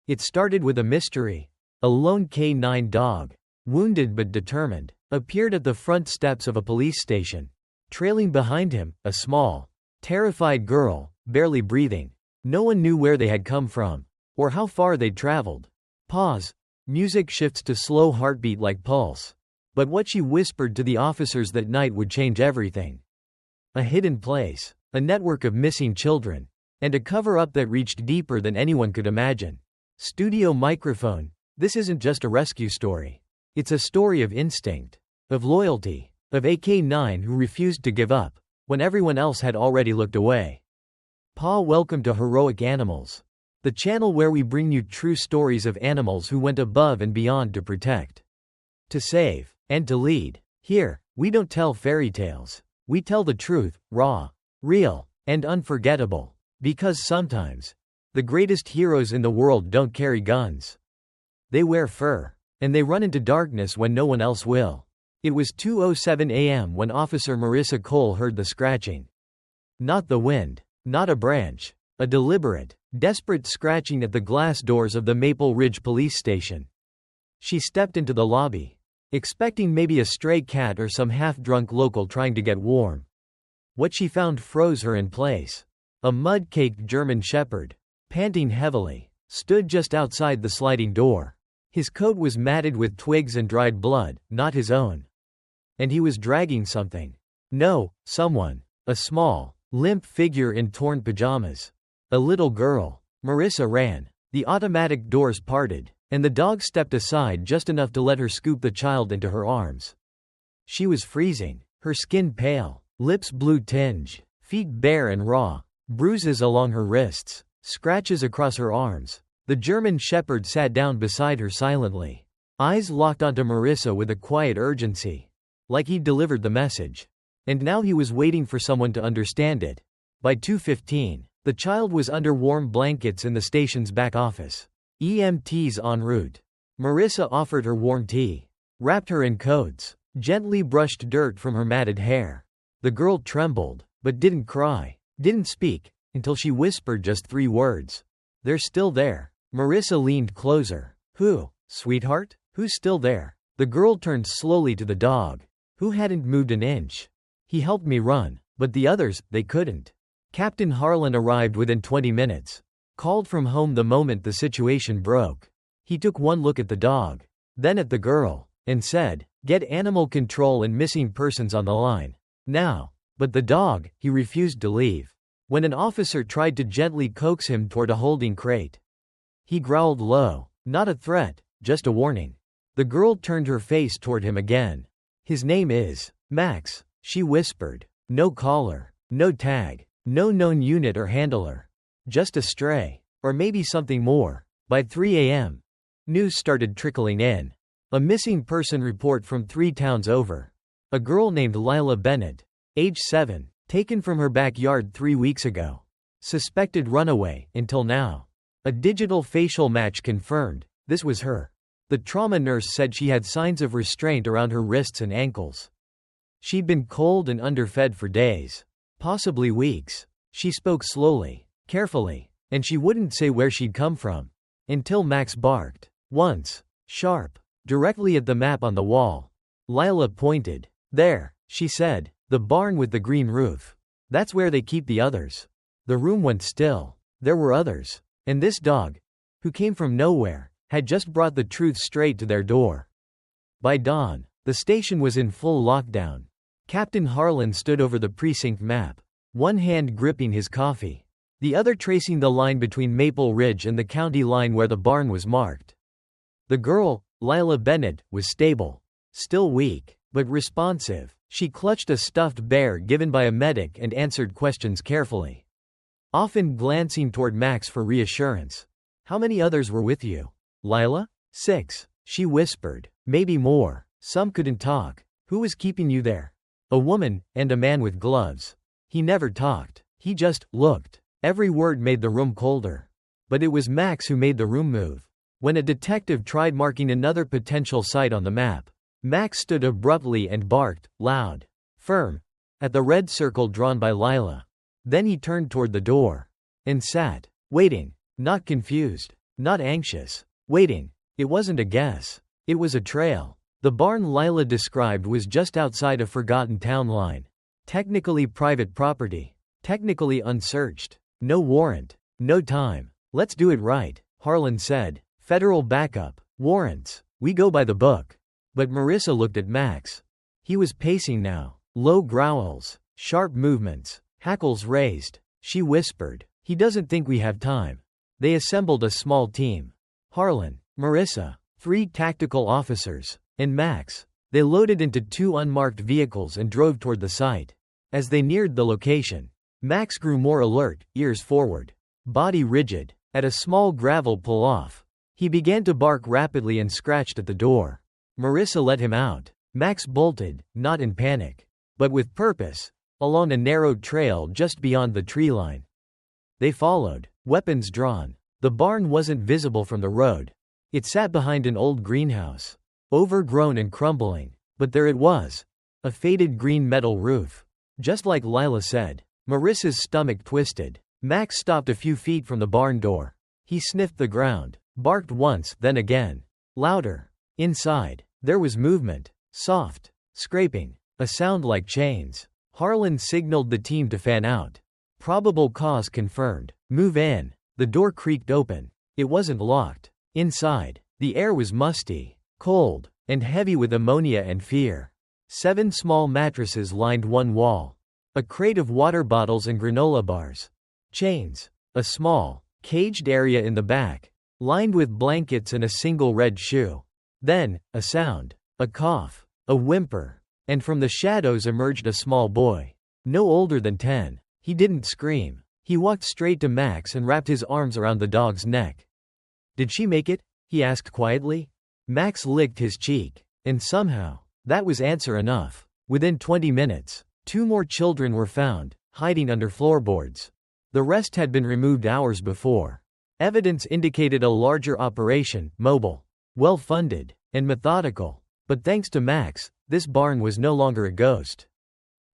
It started with a mystery. A lone K9 dog, wounded but determined, appeared at the front steps of a police station. Trailing behind him, a small, terrified girl, barely breathing. No one knew where they had come from, or how far they'd traveled. Pause. Music shifts to slow heartbeat like pulse. But what she whispered to the officers that night would change everything. A hidden place, a network of missing children, and a cover-up that reached deeper than anyone could imagine. Studio microphone. This isn't just a rescue story. It's a story of instinct, of loyalty, of a K9 who refused to give up, when everyone else had already looked away. Welcome to Heroic Animals, the channel where we bring you true stories of animals who went above and beyond to protect, to save, and to lead. Here, we don't tell fairy tales. We tell the truth, raw, real, and unforgettable. Because sometimes, the greatest heroes in the world don't carry guns. They wear fur, and they run into darkness when no one else will. It was 2:07 a.m. when Officer Marissa Cole heard the scratching. Not the wind, not a branch, a deliberate, desperate scratching at the glass doors of the Maple Ridge police station. She stepped into the lobby, expecting maybe a stray cat or some half-drunk local trying to get warm. What she found froze her in place. A mud-caked German shepherd, panting heavily, stood just outside the sliding door. His coat was matted with twigs and dried blood, not his own. And he was dragging something. No, someone. A small, limp figure in torn pajamas. A little girl. Marissa ran. The automatic doors parted, and the dog stepped aside just enough to let her scoop the child into her arms. She was freezing, her skin pale, lips blue tinge, feet bare and raw, bruises along her wrists, scratches across her arms. The German shepherd sat down beside her silently, eyes locked onto Marissa with a quiet urgency, like he'd delivered the message. And now he was waiting for someone to understand it. By 2:15, the child was under warm blankets in the station's back office. EMTs en route. Marissa offered her warm tea, wrapped her in coats, gently brushed dirt from her matted hair. The girl trembled, but didn't cry, didn't speak, until she whispered just 3 words. "They're still there." Marissa leaned closer. "Who, sweetheart? Who's still there?" The girl turned slowly to the dog, who hadn't moved an inch. "He helped me run, but the others, they couldn't." Captain Harlan arrived within 20 minutes. Called from home the moment the situation broke. He took one look at the dog, then at the girl, and said, "Get animal control and missing persons on the line. Now." But the dog, he refused to leave. When an officer tried to gently coax him toward a holding crate, he growled low. Not a threat, just a warning. The girl turned her face toward him again. "His name is Max," she whispered. "No collar, no tag, no known unit or handler. Just a stray. Or maybe something more." By 3 a.m., news started trickling in. A missing person report from 3 towns over. A girl named Lila Bennett, age 7, taken from her backyard 3 weeks ago. Suspected runaway, until now. A digital facial match confirmed, this was her. The trauma nurse said she had signs of restraint around her wrists and ankles. She'd been cold and underfed for days. Possibly weeks. She spoke slowly, carefully, and she wouldn't say where she'd come from. Until Max barked. Once. Sharp. Directly at the map on the wall. Lila pointed. "There," she said. "The barn with the green roof. That's where they keep the others." The room went still. There were others. And this dog, who came from nowhere, had just brought the truth straight to their door. By dawn, the station was in full lockdown. Captain Harlan stood over the precinct map, one hand gripping his coffee, the other tracing the line between Maple Ridge and the county line where the barn was marked. The girl, Lila Bennett, was stable, still weak, but responsive. She clutched a stuffed bear given by a medic and answered questions carefully, often glancing toward Max for reassurance. "How many others were with you, Lila?" 6, she whispered. "Maybe more. Some couldn't talk." "Who was keeping you there?" "A woman, and a man with gloves." He never talked. He just looked. Every word made the room colder. But it was Max who made the room move. When a detective tried marking another potential site on the map, Max stood abruptly and barked, loud, firm, at the red circle drawn by Lila. Then he turned toward the door. And sat, waiting, not confused, Not anxious. Waiting. It wasn't a guess. It was a trail. The barn Lila described was just outside a forgotten town line. Technically private property. Technically unsearched. No warrant. No time. Let's do it right, Harlan said. Federal backup. Warrants. We go by the book. But Marissa looked at Max. He was pacing now. Low growls. Sharp movements. Hackles raised. She whispered, "He doesn't think we have time." They assembled a small team. Harlan, Marissa, 3 tactical officers, and Max. They loaded into 2 unmarked vehicles and drove toward the site. As they neared the location, Max grew more alert, ears forward, body rigid. At a small gravel pull-off, he began to bark rapidly and scratched at the door. Marissa let him out. Max bolted, not in panic, but with purpose, along a narrow trail just beyond the tree line. They followed, weapons drawn. The barn wasn't visible from the road. It sat behind an old greenhouse, overgrown and crumbling, but there it was, a faded green metal roof. Just like Lila said. Marissa's stomach twisted. Max stopped a few feet from the barn door. He sniffed the ground, barked once, then again. Louder. Inside, there was movement. Soft. Scraping. A sound like chains. Harlan signaled the team to fan out. Probable cause confirmed. Move in. The door creaked open. It wasn't locked. Inside, the air was musty, cold, and heavy with ammonia and fear. 7 small mattresses lined one wall. A crate of water bottles and granola bars. Chains. A small, caged area in the back, lined with blankets and a single red shoe. Then, a sound. A cough. A whimper. And from the shadows emerged a small boy. No older than 10. He didn't scream. He walked straight to Max and wrapped his arms around the dog's neck. "Did she make it?" he asked quietly. Max licked his cheek. And somehow, that was answer enough. Within 20 minutes, 2 more children were found, hiding under floorboards. The rest had been removed hours before. Evidence indicated a larger operation, mobile, well-funded, and methodical. But thanks to Max, this barn was no longer a ghost.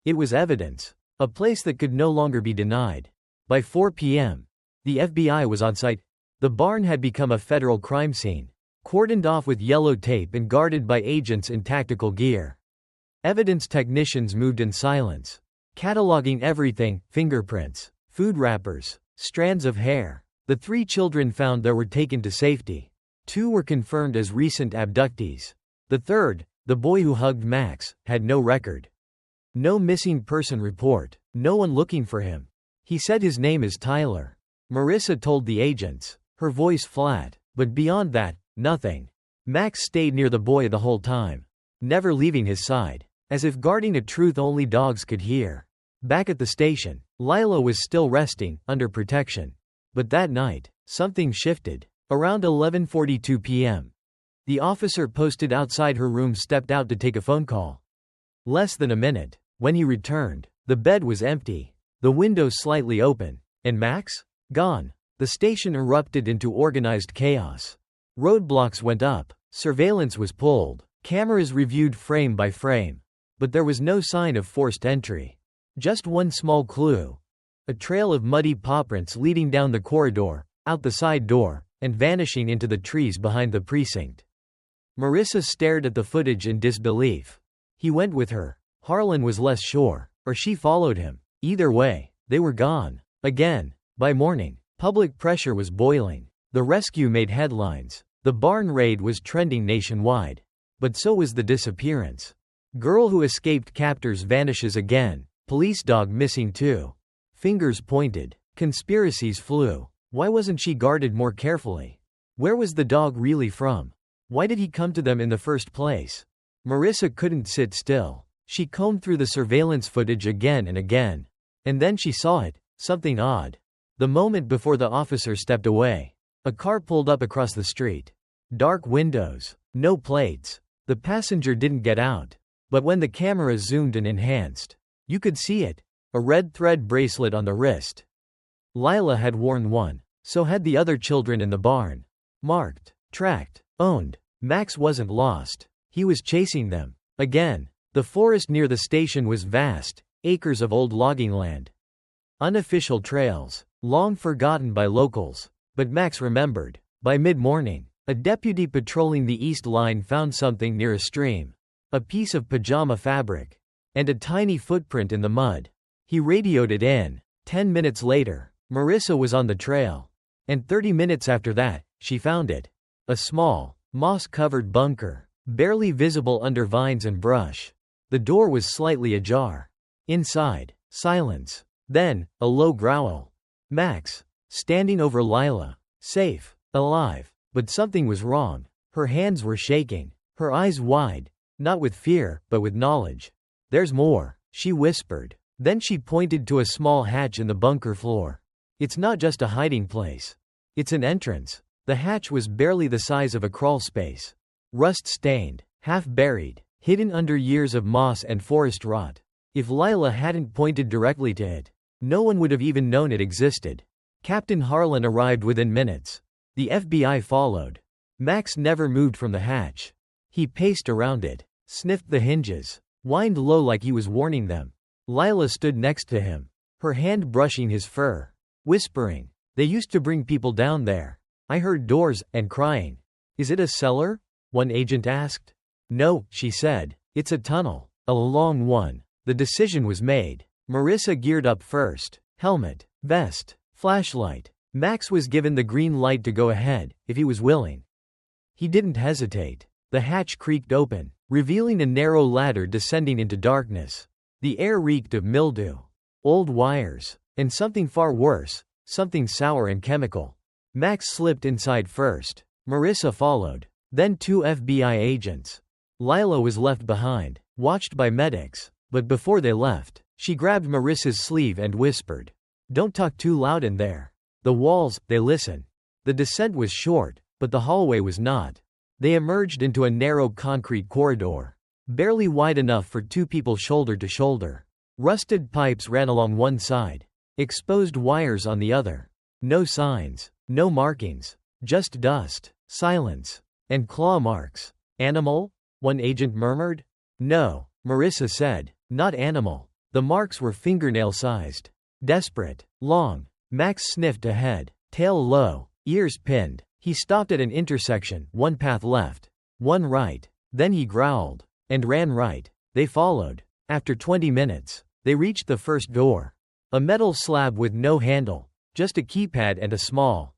It was evidence. A place that could no longer be denied. By 4 p.m., the FBI was on site. The barn had become a federal crime scene, cordoned off with yellow tape and guarded by agents in tactical gear. Evidence technicians moved in silence, cataloging everything: fingerprints, food wrappers, strands of hair. The 3 children found there were taken to safety. 2 were confirmed as recent abductees. The third, the boy who hugged Max, had no record. No missing person report, no one looking for him. He said his name is Tyler. Marissa told the agents, her voice flat, but beyond that, nothing. Max stayed near the boy the whole time, never leaving his side, as if guarding a truth only dogs could hear. Back at the station, Lila was still resting, under protection. But that night, something shifted. Around 11:42 p.m., the officer posted outside her room stepped out to take a phone call. Less than a minute. When he returned, the bed was empty, the window slightly open, and Max? Gone. The station erupted into organized chaos. Roadblocks went up, surveillance was pulled, cameras reviewed frame by frame. But there was no sign of forced entry. Just one small clue. A trail of muddy pawprints leading down the corridor, out the side door, and vanishing into the trees behind the precinct. Marissa stared at the footage in disbelief. He went with her. Harlan was less sure, or she followed him. Either way, they were gone. Again. By morning, public pressure was boiling. The rescue made headlines. The barn raid was trending nationwide. But so was the disappearance. Girl who escaped captors vanishes again. Police dog missing too. Fingers pointed. Conspiracies flew. Why wasn't she guarded more carefully? Where was the dog really from? Why did he come to them in the first place? Marissa couldn't sit still. She combed through the surveillance footage again and again. And then she saw it. Something odd. The moment before the officer stepped away, a car pulled up across the street. Dark windows. No plates. The passenger didn't get out. But when the camera zoomed and enhanced, you could see it. A red thread bracelet on the wrist. Lila had worn one. So had the other children in the barn. Marked. Tracked. Owned. Max wasn't lost. He was chasing them. Again. The forest near the station was vast, acres of old logging land. Unofficial trails, long forgotten by locals. But Max remembered. By mid-morning, a deputy patrolling the East Line found something near a stream. A piece of pajama fabric. And a tiny footprint in the mud. He radioed it in. 10 minutes later, Marissa was on the trail. And 30 minutes after that, she found it. A small, moss-covered bunker, barely visible under vines and brush. The door was slightly ajar. Inside, silence. Then, a low growl. Max, standing over Lila. Safe, alive. But something was wrong. Her hands were shaking, her eyes wide, not with fear, but with knowledge. "There's more," she whispered. Then she pointed to a small hatch in the bunker floor. "It's not just a hiding place. It's an entrance." The hatch was barely the size of a crawl space. Rust-stained, half-buried, hidden under years of moss and forest rot. If Lila hadn't pointed directly to it, no one would have even known it existed. Captain Harlan arrived within minutes. The FBI followed. Max never moved from the hatch. He paced around it, sniffed the hinges, whined low like he was warning them. Lila stood next to him, her hand brushing his fur, whispering, "They used to bring people down there. I heard doors and crying." "Is it a cellar?" one agent asked. "No," she said. "It's a tunnel. A long one." The decision was made. Marissa geared up first. Helmet, vest, flashlight. Max was given the green light to go ahead, if he was willing. He didn't hesitate. The hatch creaked open, revealing a narrow ladder descending into darkness. The air reeked of mildew, old wires, and something far worse, something sour and chemical. Max slipped inside first. Marissa followed. Then 2 FBI agents. Lila was left behind, watched by medics. But before they left, she grabbed Marissa's sleeve and whispered, "Don't talk too loud in there." The walls, they listened. The descent was short, but the hallway was not. They emerged into a narrow concrete corridor, barely wide enough for 2 people shoulder to shoulder. Rusted pipes ran along one side, exposed wires on the other. No signs, no markings, just dust, silence, and claw marks. "Animal?" one agent murmured. "No," Marissa said, "not animal." The marks were fingernail-sized. Desperate, long. Max sniffed ahead, tail low, ears pinned. He stopped at an intersection, one path left, one right. Then he growled, and ran right. They followed. After 20 minutes, they reached the first door. A metal slab with no handle, just a keypad and a small,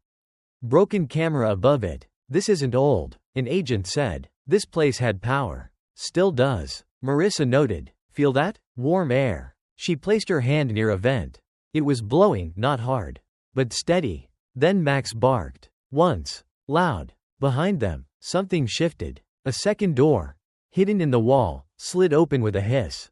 broken camera above it. "This isn't old," an agent said. "This place had power. Still does." Marissa noted. "Feel that? Warm air." She placed her hand near a vent. It was blowing, not hard, but steady. Then Max barked. Once. Loud. Behind them, something shifted. A second door, hidden in the wall, slid open with a hiss.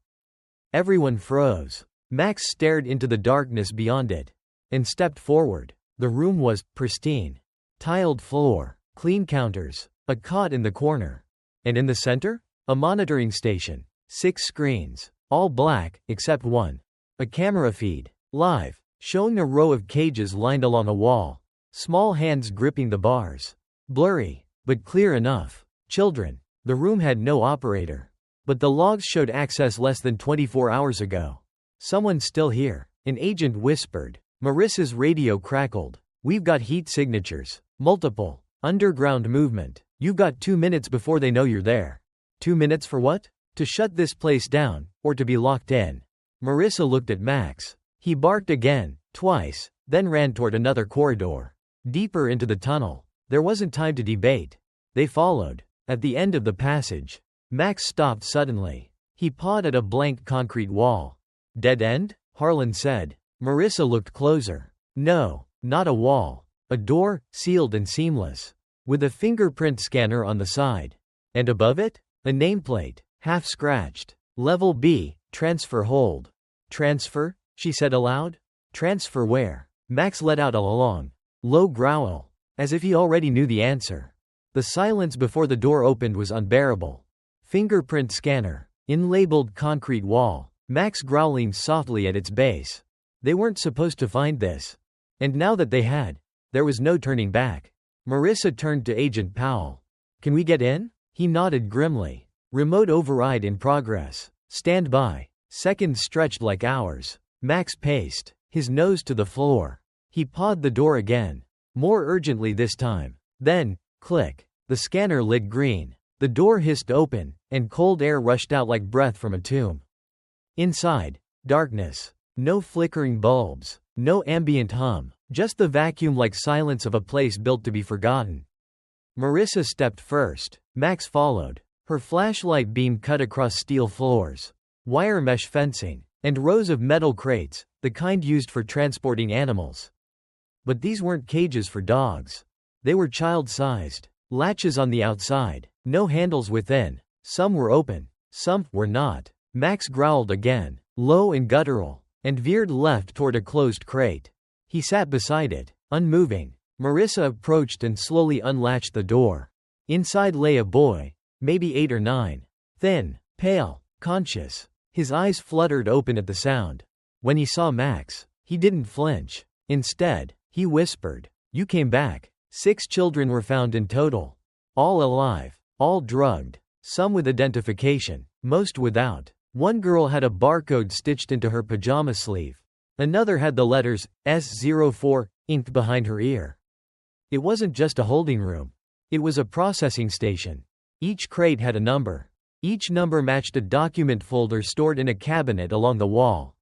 Everyone froze. Max stared into the darkness beyond it, and stepped forward. The room was pristine. Tiled floor, clean counters, a cot in the corner. And in the center? A monitoring station. 6 screens, all black, except one. A camera feed. Live, showing a row of cages lined along a wall. Small hands gripping the bars. Blurry, but clear enough. Children. The room had no operator. But the logs showed access less than 24 hours ago. "Someone's still here," an agent whispered. Marissa's radio crackled. "We've got heat signatures. Multiple. Underground movement. You've got 2 minutes before they know you're there." 2 minutes for what? To shut this place down, or to be locked in? Marissa looked at Max. He barked again, twice, then ran toward another corridor. Deeper into the tunnel. There wasn't time to debate. They followed. At the end of the passage, Max stopped suddenly. He pawed at a blank concrete wall. "Dead end?" Harlan said. Marissa looked closer. No, not a wall. A door, sealed and seamless, with a fingerprint scanner on the side. And above it? A nameplate, half scratched. Level B, transfer hold. "Transfer?" she said aloud. "Transfer where?" Max let out a long, low growl, as if he already knew the answer. The silence before the door opened was unbearable. Fingerprint scanner, in-labeled concrete wall, Max growling softly at its base. They weren't supposed to find this. And now that they had, there was no turning back. Marissa turned to Agent Powell. "Can we get in?" He nodded grimly. "Remote override in progress. Stand by." Seconds stretched like hours. Max paced, his nose to the floor. He pawed the door again, more urgently this time. Then, click. The scanner lit green. The door hissed open, and cold air rushed out like breath from a tomb. Inside, darkness. No flickering bulbs. No ambient hum. Just the vacuum-like silence of a place built to be forgotten. Marissa stepped first. Max followed. Her flashlight beam cut across steel floors, wire mesh fencing, and rows of metal crates, the kind used for transporting animals. But these weren't cages for dogs. They were child-sized. Latches on the outside, no handles within. Some were open, some were not. Max growled again, low and guttural, and veered left toward a closed crate. He sat beside it, unmoving. Marissa approached and slowly unlatched the door. Inside lay a boy, maybe 8 or 9. Thin, pale, conscious. His eyes fluttered open at the sound. When he saw Max, he didn't flinch. Instead, he whispered, "You came back." 6 children were found in total. All alive, all drugged, some with identification, most without. One girl had a barcode stitched into her pajama sleeve. Another had the letters S04 inked behind her ear. It wasn't just a holding room. It was a processing station. Each crate had a number. Each number matched a document folder stored in a cabinet along the wall.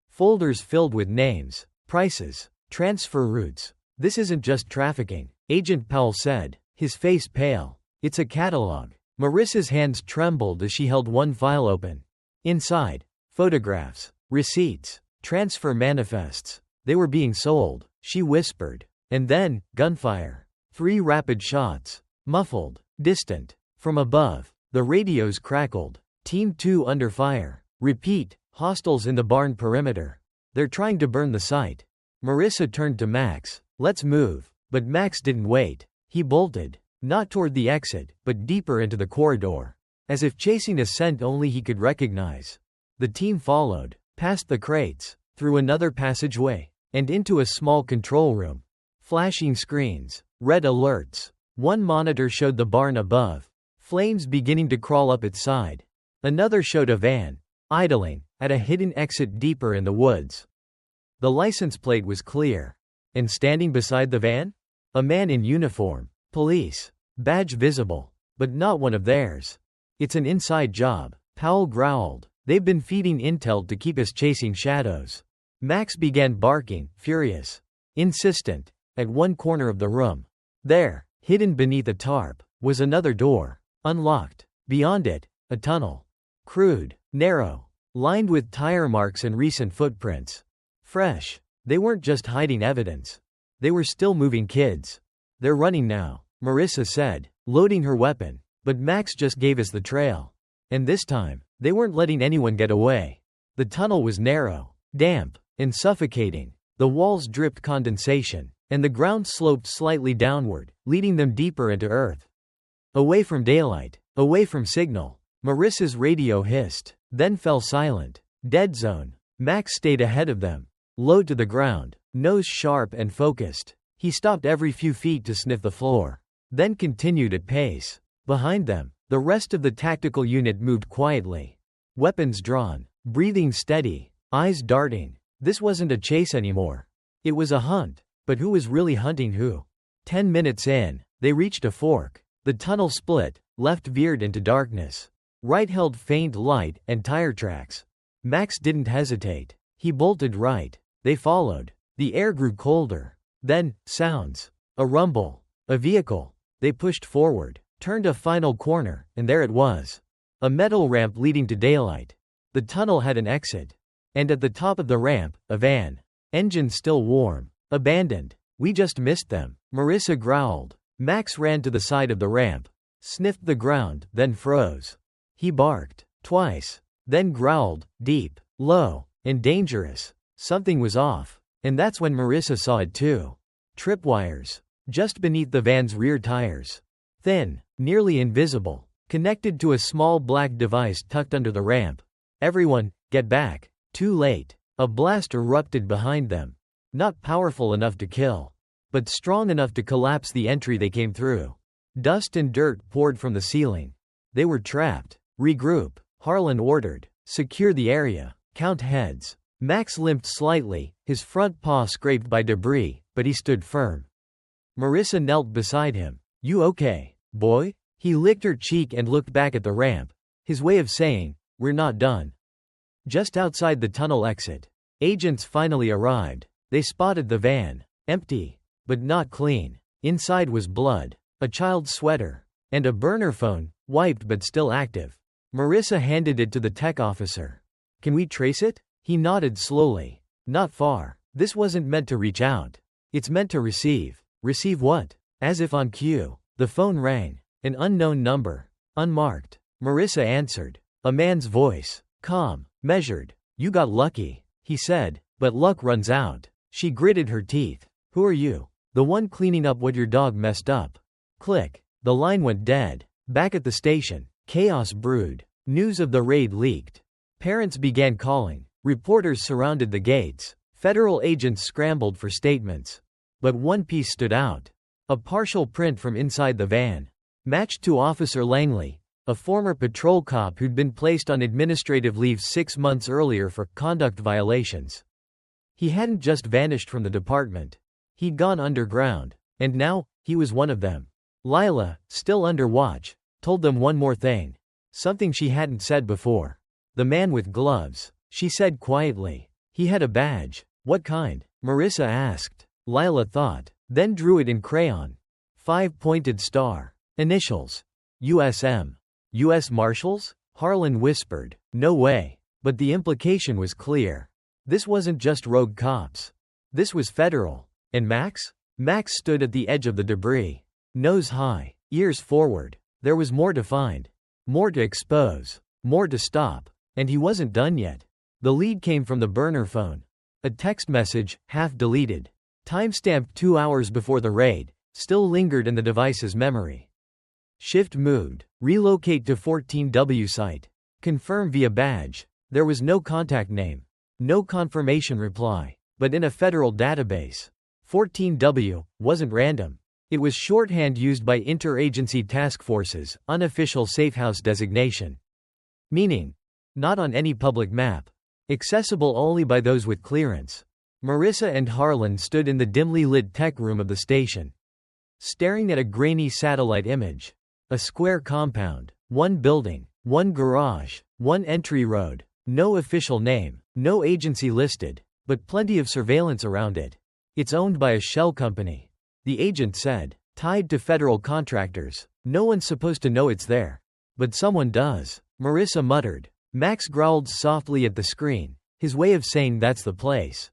Folders filled with names, prices, transfer routes. "This isn't just trafficking," Agent Powell said, his face pale. "It's a catalog." Marissa's hands trembled as she held one file open. Inside, photographs, receipts, transfer manifests. They were being sold, she whispered. And then, gunfire. 3 rapid shots. Muffled, distant. From above, the radios crackled. Team 2 under fire. Repeat, hostiles in the barn perimeter. They're trying to burn the site. Marissa turned to Max. "Let's move." But Max didn't wait. He bolted. Not toward the exit, but deeper into the corridor. As if chasing a scent only he could recognize. The team followed, past the crates, through another passageway, and into a small control room. Flashing screens, red alerts. One monitor showed the barn above, flames beginning to crawl up its side. Another showed a van, idling, at a hidden exit deeper in the woods. The license plate was clear. And standing beside the van? A man in uniform. Police. Badge visible. But not one of theirs. "It's an inside job," Powell growled. "They've been feeding intel to keep us chasing shadows." Max began barking, furious. Insistent. At one corner of the room. There, hidden beneath a tarp, was another door. Unlocked. Beyond it, a tunnel. Crude. Narrow. Lined with tire marks and recent footprints. Fresh. They weren't just hiding evidence. They were still moving kids. "They're running now," Marissa said, loading her weapon. "But Max just gave us the trail. And this time, they weren't letting anyone get away." The tunnel was narrow, damp, and suffocating. The walls dripped condensation, and the ground sloped slightly downward, leading them deeper into earth. Away from daylight, away from signal. Marissa's radio hissed, then fell silent. Dead zone. Max stayed ahead of them, low to the ground, nose sharp and focused. He stopped every few feet to sniff the floor, then continued at pace. Behind them, the rest of the tactical unit moved quietly. Weapons drawn, breathing steady, eyes darting. This wasn't a chase anymore. It was a hunt. But who was really hunting who? 10 minutes in, they reached a fork. The tunnel split, left veered into darkness. Right held faint light and tire tracks. Max didn't hesitate. He bolted right. They followed. The air grew colder. Then, sounds. A rumble. A vehicle. They pushed forward, turned a final corner, and there it was. A metal ramp leading to daylight. The tunnel had an exit. And at the top of the ramp, a van. Engine still warm. Abandoned. "We just missed them," Marissa growled. Max ran to the side of the ramp, sniffed the ground, then froze. He barked. Twice. Then growled, deep, low, and dangerous. Something was off. And that's when Marissa saw it too. Tripwires. Just beneath the van's rear tires. Thin, nearly invisible. Connected to a small black device tucked under the ramp. "Everyone, get back." Too late. A blast erupted behind them. Not powerful enough to kill, but strong enough to collapse the entry they came through. Dust and dirt poured from the ceiling. They were trapped. "Regroup," Harlan ordered. "Secure the area. Count heads." Max limped slightly, his front paw scraped by debris, but he stood firm. Marissa knelt beside him. You okay, boy? He licked her cheek and looked back at the ramp, his way of saying, we're not done. Just outside the tunnel exit, agents finally arrived. They spotted the van, empty, but not clean. Inside was blood, a child's sweater, and a burner phone, wiped but still active. Marissa handed it to the tech officer. Can we trace it? He nodded slowly. Not far. This wasn't meant to reach out. It's meant to receive. Receive what? As if on cue, the phone rang. An unknown number. Unmarked. Marissa answered. A man's voice. Calm. Measured. You got lucky, he said, but luck runs out. She gritted her teeth. Who are you? The one cleaning up what your dog messed up. Click. The line went dead. Back at the station, chaos brewed. News of the raid leaked. Parents began calling. Reporters surrounded the gates. Federal agents scrambled for statements. But one piece stood out. A partial print from inside the van. Matched to Officer Langley, a former patrol cop who'd been placed on administrative leave 6 months earlier for conduct violations. He hadn't just vanished from the department. He'd gone underground. And now, he was one of them. Lila, still under watch, told them one more thing. Something she hadn't said before. The man with gloves, she said quietly. He had a badge. What kind? Marissa asked. Lila thought, then drew it in crayon. 5-pointed star. Initials. USM. U.S. Marshals? Harlan whispered. No way. But the implication was clear. This wasn't just rogue cops. This was federal. And Max? Max stood at the edge of the debris. Nose high, ears forward. There was more to find. More to expose. More to stop. And he wasn't done yet. The lead came from the burner phone. A text message, half deleted. Timestamped 2 hours before the raid, still lingered in the device's memory. Shift moved. Relocate to 14W site. Confirm via badge. There was no contact name. No confirmation reply. But in a federal database. 14W wasn't random. It was shorthand used by interagency task forces, unofficial safehouse designation. Meaning, not on any public map. Accessible only by those with clearance. Marissa and Harlan stood in the dimly lit tech room of the station. Staring at a grainy satellite image. A square compound. One building. One garage. One entry road. No official name. No agency listed. But plenty of surveillance around it. It's owned by a shell company. The agent said. Tied to federal contractors. No one's supposed to know it's there. But someone does. Marissa muttered. Max growled softly at the screen. His way of saying that's the place.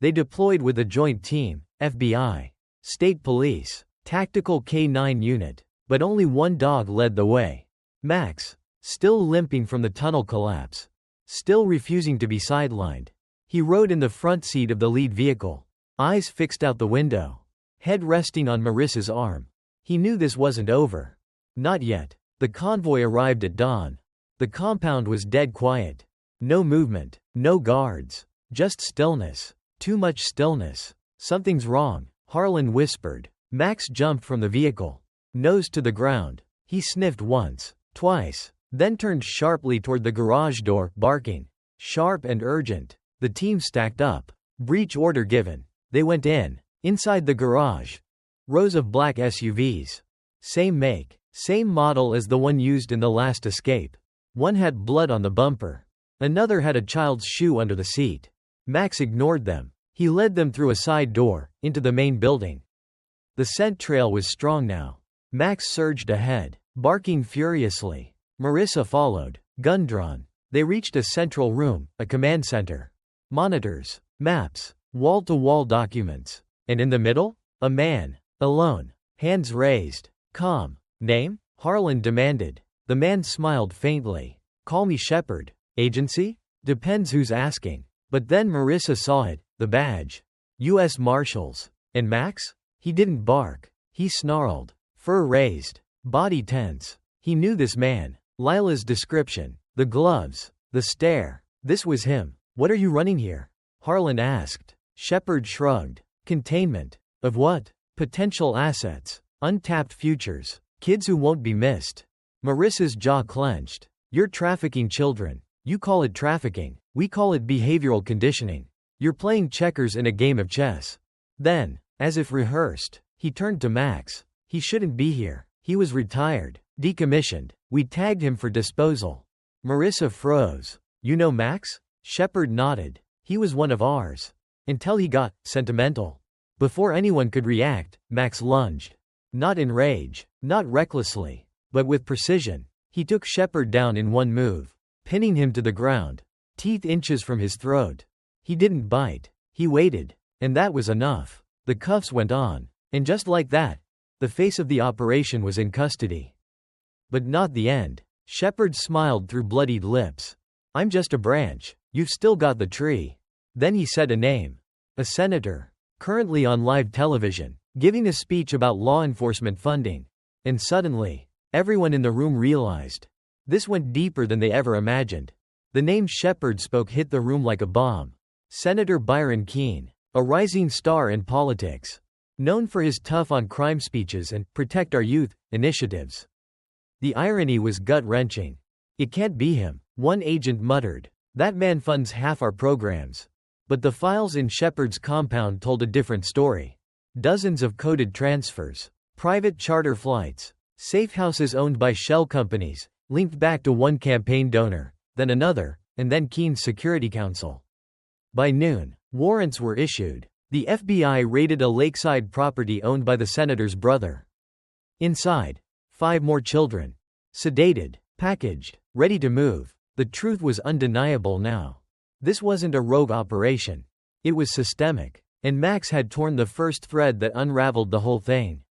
They deployed with a joint team. FBI. State Police. Tactical K-9 unit. But only one dog led the way. Max. Still limping from the tunnel collapse. Still refusing to be sidelined. He rode in the front seat of the lead vehicle. Eyes fixed out the window. Head resting on Marissa's arm. He knew this wasn't over. Not yet. The convoy arrived at dawn. The compound was dead quiet. No movement. No guards. Just stillness. Too much stillness. Something's wrong, Harlan whispered. Max jumped from the vehicle. Nose to the ground. He sniffed once. Twice. Then turned sharply toward the garage door, barking. Sharp and urgent. The team stacked up. Breach order given. They went in. Inside the garage. Rows of black SUVs. Same make. Same model as the one used in the last escape. One had blood on the bumper. Another had a child's shoe under the seat. Max ignored them. He led them through a side door, into the main building. The scent trail was strong now. Max surged ahead, barking furiously. Marissa followed, gun drawn. They reached a central room, a command center. Monitors, maps, wall-to-wall documents. And in the middle? A man. Alone. Hands raised. Calm. Name? Harlan demanded. The man smiled faintly. Call me Shepard. Agency? Depends who's asking. But then Marissa saw it, the badge. U.S. Marshals. And Max? He didn't bark. He snarled. Fur raised. Body tense. He knew this man. Lila's description. The gloves. The stare. This was him. What are you running here? Harlan asked. Shepard shrugged. Containment. Of what? Potential assets. Untapped futures. Kids who won't be missed. Marissa's jaw clenched. You're trafficking children. You call it trafficking. We call it behavioral conditioning. You're playing checkers in a game of chess. Then, as if rehearsed, He turned to Max. "He shouldn't be here. He was retired, decommissioned. We tagged him for disposal." Marissa froze. "You know Max?" Shepard nodded. "He was one of ours. Until he got sentimental." Before anyone could react, Max lunged. Not in rage, not recklessly, but with precision. He took Shepard down in one move, pinning him to the ground, teeth inches from his throat. He didn't bite. He waited. And that was enough. The cuffs went on. And just like that, the face of the operation was in custody. But not the end. Shepard smiled through bloodied lips. "I'm just a branch. You've still got the tree." Then he said a name. A senator. Currently on live television, giving a speech about law enforcement funding. And suddenly, everyone in the room realized. This went deeper than they ever imagined. The name Shepard spoke hit the room like a bomb. Senator Byron Keene, a rising star in politics. Known for his tough-on-crime speeches and "Protect Our Youth" initiatives. The irony was gut-wrenching. "It can't be him," one agent muttered. "That man funds half our programs." But the files in Shepard's compound told a different story. Dozens of coded transfers, private charter flights, safehouses owned by shell companies, linked back to one campaign donor, then another, and then Keene's Security Council. By noon, warrants were issued. The FBI raided a lakeside property owned by the senator's brother. Inside, 5 more children. Sedated, packaged, ready to move. The truth was undeniable now. This wasn't a rogue operation. It was systemic. And Max had torn the first thread that unraveled the whole thing.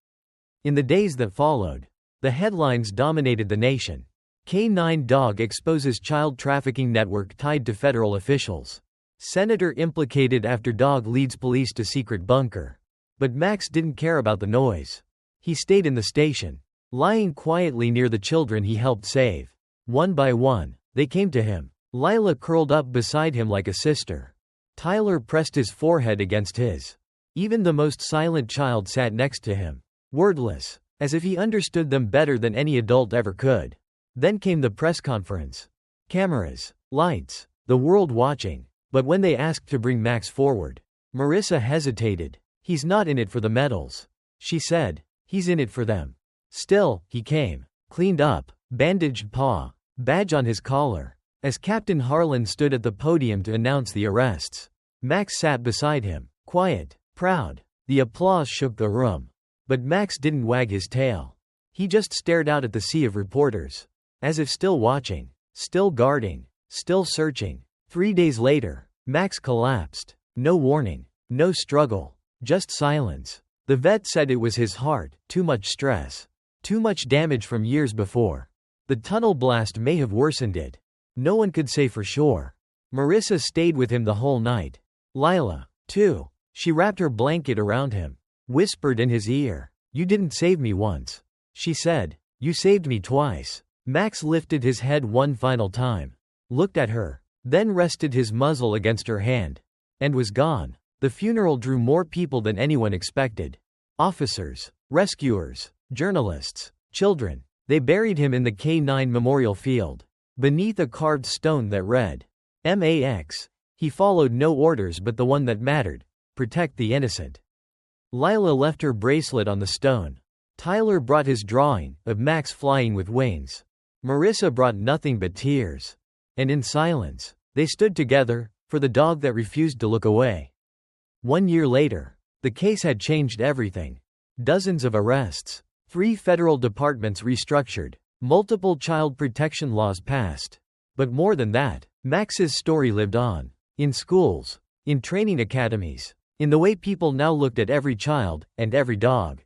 In the days that followed, the headlines dominated the nation. K9 Dog exposes child trafficking network tied to federal officials. Senator implicated after dog leads police to secret bunker. But Max didn't care about the noise. He stayed in the station, lying quietly near the children he helped save. One by one, they came to him. Lila curled up beside him like a sister. Tyler pressed his forehead against his. Even the most silent child sat next to him, wordless, as if he understood them better than any adult ever could. Then came the press conference. Cameras, lights, the world watching. But when they asked to bring Max forward, Marissa hesitated. "He's not in it for the medals," she said. "He's in it for them." Still, he came. Cleaned up, bandaged paw, badge on his collar. As Captain Harlan stood at the podium to announce the arrests, Max sat beside him, quiet, proud. The applause shook the room. But Max didn't wag his tail. He just stared out at the sea of reporters, as if still watching, still guarding, still searching. 3 days later, Max collapsed. No warning, no struggle, just silence. The vet said it was his heart, too much stress, too much damage from years before. The tunnel blast may have worsened it. No one could say for sure. Marissa stayed with him the whole night. Lila, too. She wrapped her blanket around him, whispered in his ear. "You didn't save me once," she said. "You saved me twice." Max lifted his head one final time, looked at her, then rested his muzzle against her hand, and was gone. The funeral drew more people than anyone expected. Officers, rescuers, journalists, children. They buried him in the K9 Memorial Field, beneath a carved stone that read, "Max." He followed no orders but the one that mattered: protect the innocent. Lila left her bracelet on the stone. Tyler brought his drawing of Max flying with wings. Marissa brought nothing but tears. And in silence, they stood together, for the dog that refused to look away. 1 year later, the case had changed everything. Dozens of arrests, 3 federal departments restructured, multiple child protection laws passed. But more than that, Max's story lived on. In schools, in training academies, in the way people now looked at every child, and every dog.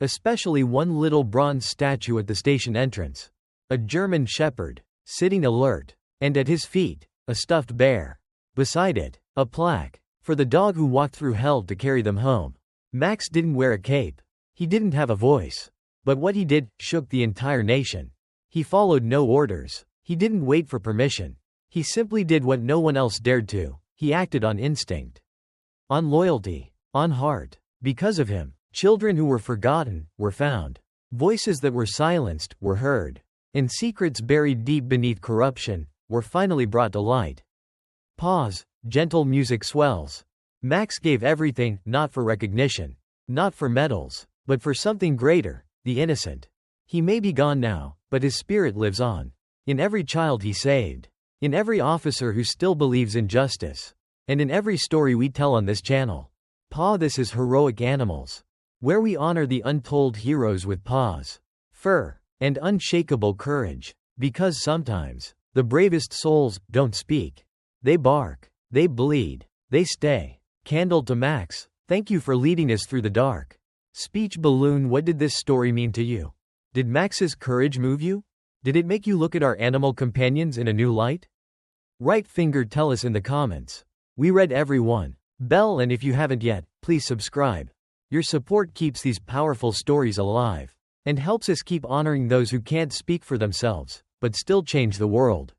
Especially one little bronze statue at the station entrance. A German shepherd, sitting alert. And at his feet, a stuffed bear. Beside it, a plaque, for the dog who walked through hell to carry them home. Max didn't wear a cape. He didn't have a voice. But what he did shook the entire nation. He followed no orders. He didn't wait for permission. He simply did what no one else dared to. He acted on instinct. On loyalty. On heart. Because of him, children who were forgotten were found. Voices that were silenced were heard. And secrets buried deep beneath corruption were finally brought to light. Pause. Gentle music swells. Max gave everything, not for recognition, Not for medals, but for something greater, the innocent. He may be gone now, but his spirit lives on. In every child he saved. In every officer who still believes in justice. And in every story we tell on this channel. This is Heroic Animals. Where we honor the untold heroes with paws, fur, and unshakable courage. Because sometimes, the bravest souls don't speak. They bark. They bleed. They stay. Candle to Max, thank you for leading us through the dark. Speech balloon. What did this story mean to you? Did Max's courage move you? Did it make you look at our animal companions in a new light? Right finger, tell us in the comments. We read every one. Bell, and if you haven't yet, please subscribe. Your support keeps these powerful stories alive and helps us keep honoring those who can't speak for themselves, but still change the world.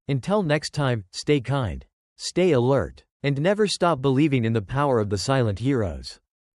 Until next time, stay kind, stay alert, and never stop believing in the power of the silent heroes.